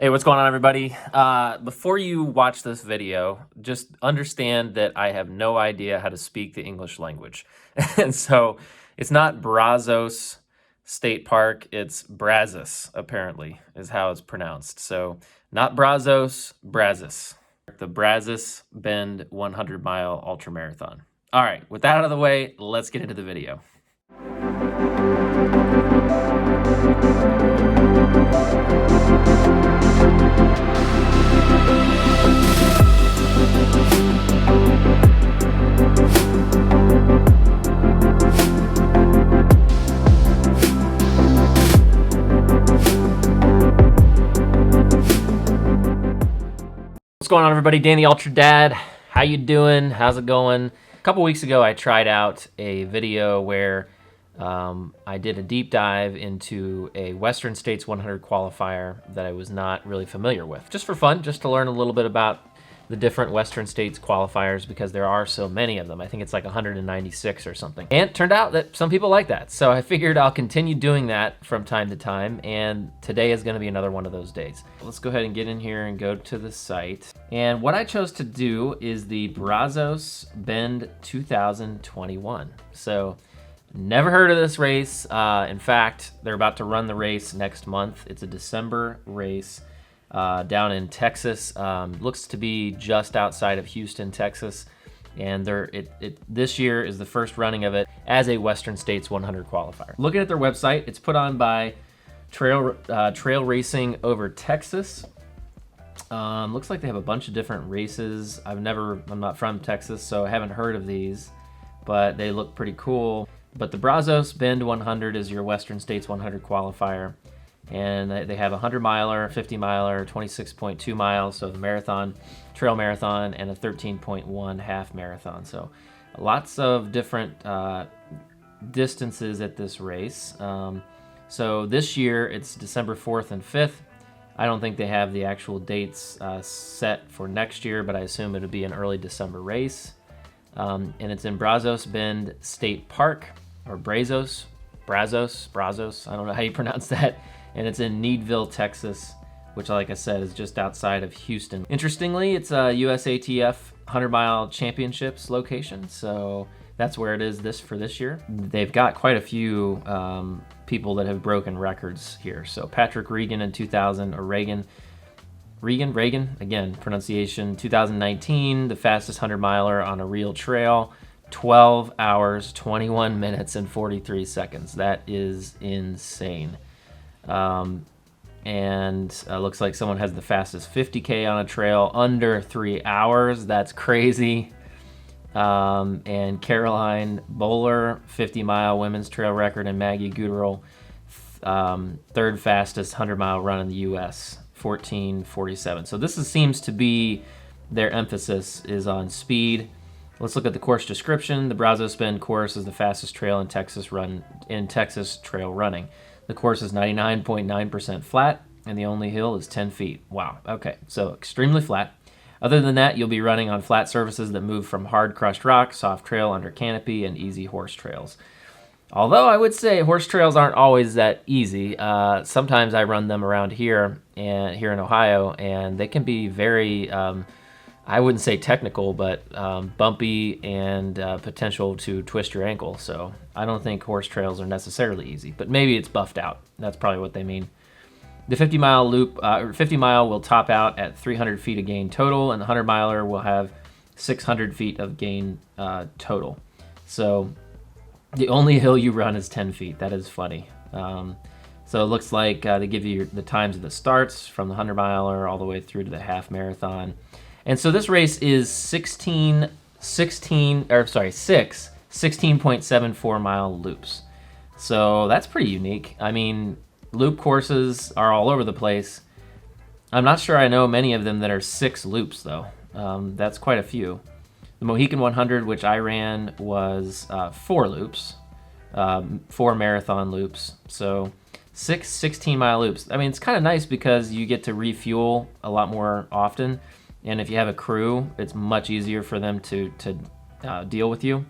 Hey, what's going on, everybody? Before you watch this video, just understand that I have no idea how to speak the English language. And so it's not Brazos State Park, it's Brazos, apparently, is how it's pronounced. So not Brazos, Brazos. The Brazos Bend 100-mile ultramarathon. All right, with that out of the way, let's get into the video. What's going on, everybody? Danny Ultra Dad. How you doing? How's it going? A couple weeks ago, I tried out a video where I did a deep dive into a Western States 100 qualifier that I was not really familiar with. Just for fun, just to learn a little bit about the different Western States qualifiers, because there are so many of them. I think it's like 196 or something. And it turned out that some people like that. So I figured I'll continue doing that from time to time, and today is gonna be another one of those days. Let's go ahead and get in here and go to the site. And what I chose to do is the Brazos Bend 2021. So never heard of this race. In fact, they're about to run the race next month. It's a December race down in Texas. Looks to be just outside of Houston, Texas. And this year is the first running of it as a Western States 100 qualifier. Looking at their website, it's put on by Trail Racing over Texas. Looks like they have a bunch of different races. I'm not from Texas, so I haven't heard of these, but they look pretty cool. But the Brazos Bend 100 is your Western States 100 qualifier. And they have a 100-miler, 50-miler, 26.2 miles, so the marathon, trail marathon, and a 13.1 half marathon. So lots of different distances at this race. So this year, it's December 4th and 5th. I don't think they have the actual dates set for next year, but I assume it'll be an early December race. And it's in Brazos Bend State Park, or Brazos, I don't know how you pronounce that. And it's in Needville, Texas, which, like I said, is just outside of Houston. Interestingly, it's a USATF 100-mile championships location, so that's where it is for this year. They've got quite a few people that have broken records here. So Patrick Regan in 2000, or Reagan, again, pronunciation, 2019, the fastest 100-miler on a real trail, 12 hours, 21 minutes, and 43 seconds. That is insane. Looks like someone has the fastest 50K on a trail under 3 hours. That's crazy. And Caroline Bowler, 50-mile women's trail record, and Maggie Guterl, third fastest 100-mile run in the U.S., 14:47. So this seems to be their emphasis is on speed. Let's look at the course description. The Brazos Bend course is the fastest trail in Texas trail running. The course is 99.9% flat, and the only hill is 10 feet. Wow, okay, so extremely flat. Other than that, you'll be running on flat surfaces that move from hard crushed rock, soft trail under canopy, and easy horse trails. Although I would say horse trails aren't always that easy. Sometimes I run them around here in Ohio, and they can be very, I wouldn't say technical, but bumpy and potential to twist your ankle. So I don't think horse trails are necessarily easy, but maybe it's buffed out. That's probably what they mean. The 50-mile loop, 50-mile will top out at 300 feet of gain total, and the 100-miler will have 600 feet of gain total. So the only hill you run is 10 feet. That is funny. So it looks like they give you the times of the starts from the 100-miler all the way through to the half marathon. And so this race is 16.74 mile loops. So that's pretty unique. I mean, loop courses are all over the place. I'm not sure I know many of them that are 6 loops, though. That's quite a few. The Mohican 100, which I ran, was 4 loops, 4 marathon loops. So 16-mile loops. I mean, it's kind of nice because you get to refuel a lot more often. And if you have a crew, it's much easier for them to deal with you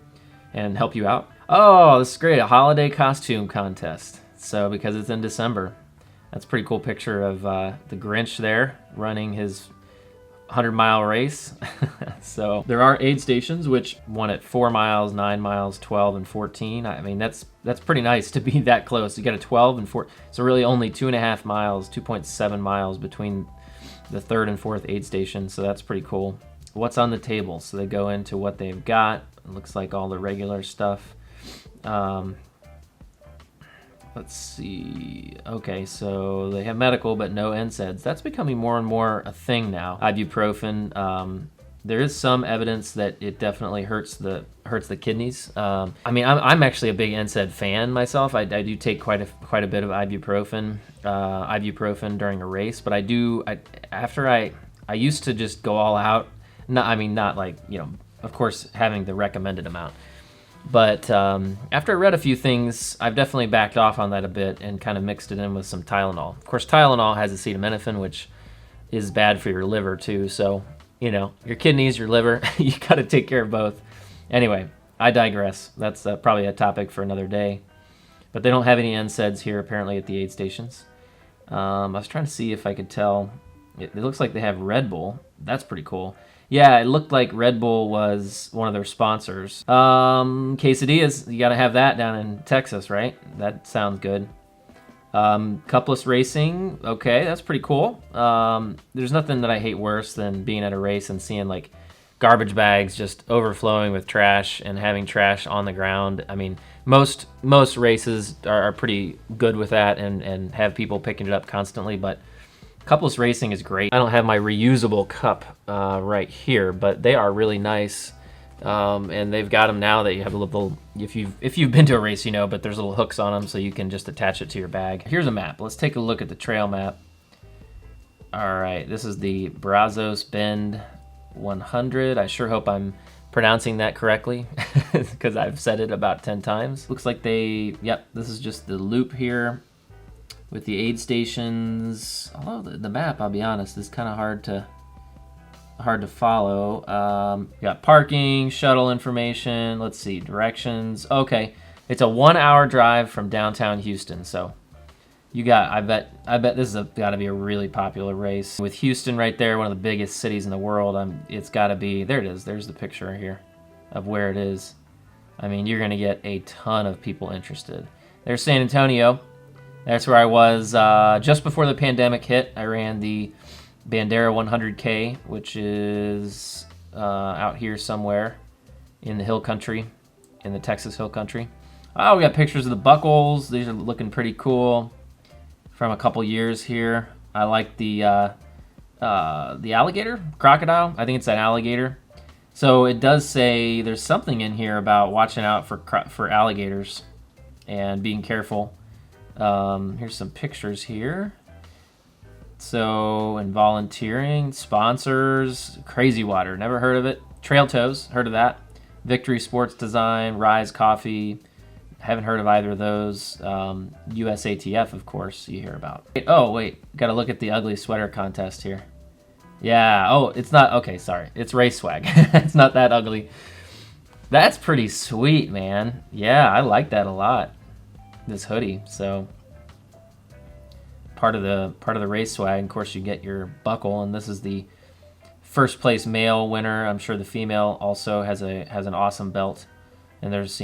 and help you out. Oh, this is great. A holiday costume contest. So because it's in December. That's a pretty cool picture of the Grinch there running his 100-mile race. So there are aid stations, which one at 4 miles, 9 miles, 12, and 14. I mean, that's pretty nice to be that close. You got a 12 and 4, so really only 2.5 miles, 2.7 miles between the third and fourth aid station. So that's pretty cool. What's on the table? So they go into what they've got. It looks like all the regular stuff. Let's see. Okay, so they have medical, but no NSAIDs. That's becoming more and more a thing now. Ibuprofen. There is some evidence that it definitely hurts the kidneys. I mean, I'm actually a big NSAID fan myself. I do take quite a bit of ibuprofen during a race, but I used to just go all out. Not like, of course, having the recommended amount. But after I read a few things, I've definitely backed off on that a bit and kind of mixed it in with some Tylenol. Of course, Tylenol has acetaminophen, which is bad for your liver too. So, your kidneys, your liver, you got to take care of both. Anyway, I digress. That's probably a topic for another day. But they don't have any NSAIDs here apparently at the aid stations. I was trying to see if I could tell. It looks like they have Red Bull. That's pretty cool. Yeah, it looked like Red Bull was one of their sponsors. Quesadillas, you got to have that down in Texas, right? That sounds good. Cupless racing, okay, that's pretty cool. There's nothing that I hate worse than being at a race and seeing like garbage bags just overflowing with trash and having trash on the ground. I mean, most races are pretty good with that and have people picking it up constantly, but cupless racing is great. I don't have my reusable cup right here, but they are really nice. And they've got them now that you have a little, if you've been to a race, but there's little hooks on them so you can just attach it to your bag. Here's a map. Let's take a look at the trail map. All right, this is the Brazos Bend 100. I sure hope I'm pronouncing that correctly because I've said it about 10 times. Looks like this is just the loop here with the aid stations. Although the map, I'll be honest, is kind of hard to follow. You got parking, shuttle information. Let's see, directions. Okay, it's a 1-hour drive from downtown Houston. So I bet this is got to be a really popular race with Houston right there, one of the biggest cities in the world. It's got to be. There it is. There's the picture here of where it is. I mean, you're gonna get a ton of people interested. There's San Antonio. That's where I was just before the pandemic hit. I ran the Bandera 100K, which is out here somewhere in the hill country, in the Texas hill country. Oh, we got pictures of the buckles. These are looking pretty cool from a couple years here. I like the alligator, crocodile. I think it's an alligator. So it does say there's something in here about watching out for alligators and being careful. Here's some pictures here. So, and volunteering, sponsors, Crazy Water, never heard of it. Trail Toes, heard of that. Victory Sports Design, Rise Coffee, haven't heard of either of those. USATF, of course, you hear about. Oh, wait, gotta look at the ugly sweater contest here. Yeah, oh, it's not, okay, sorry. It's Race Swag. It's not that ugly. That's pretty sweet, man. Yeah, I like that a lot. This hoodie, so part of the race swag. Of course, you get your buckle, and this is the first place male winner. I'm sure the female also has an awesome belt, and there's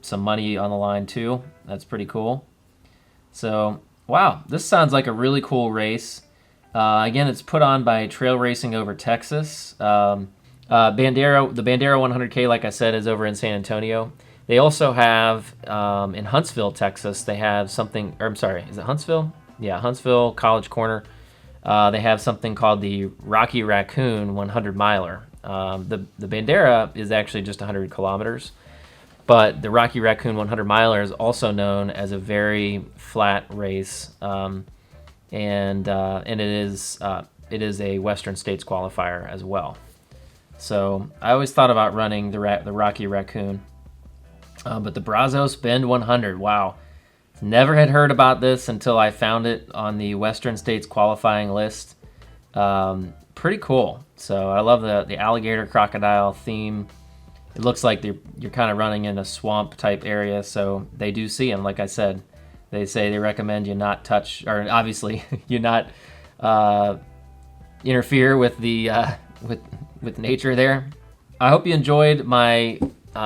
some money on the line too. That's pretty cool. So wow, this sounds like a really cool race. Again, it's put on by Trail Racing Over Texas. The Bandera 100K, like I said, is over in San Antonio. They also have, in Huntsville, Texas, they have something, or I'm sorry, is it Huntsville? Yeah, Huntsville, College Corner. They have something called the Rocky Raccoon 100 miler. The Bandera is actually just 100 kilometers, but the Rocky Raccoon 100 miler is also known as a very flat race, and it is a Western States qualifier as well. So I always thought about running the Rocky Raccoon. But the Brazos Bend 100, wow. Never had heard about this until I found it on the Western States qualifying list. Pretty cool. So I love the alligator crocodile theme. It looks like you're kind of running in a swamp type area, so they do see them, like I said. They say they recommend you not touch, or obviously you not interfere with the with nature there. I hope you enjoyed my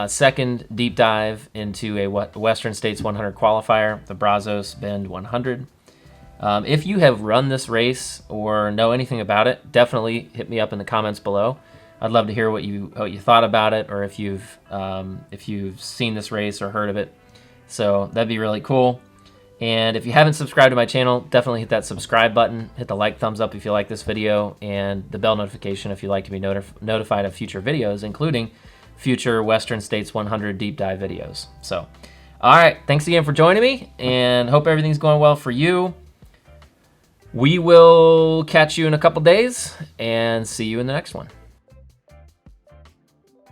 second deep dive into a Western States 100 qualifier, the Brazos Bend 100. If you have run this race or know anything about it, definitely hit me up in the comments below. I'd love to hear what you thought about it, or if you've seen this race or heard of it. So that'd be really cool. And if you haven't subscribed to my channel, definitely hit that subscribe button. Hit the thumbs up if you like this video, and the bell notification if you'd like to be notified of future videos, including future Western States 100 deep dive videos. So, all right, thanks again for joining me, and hope everything's going well for you. We will catch you in a couple days, and see you in the next one.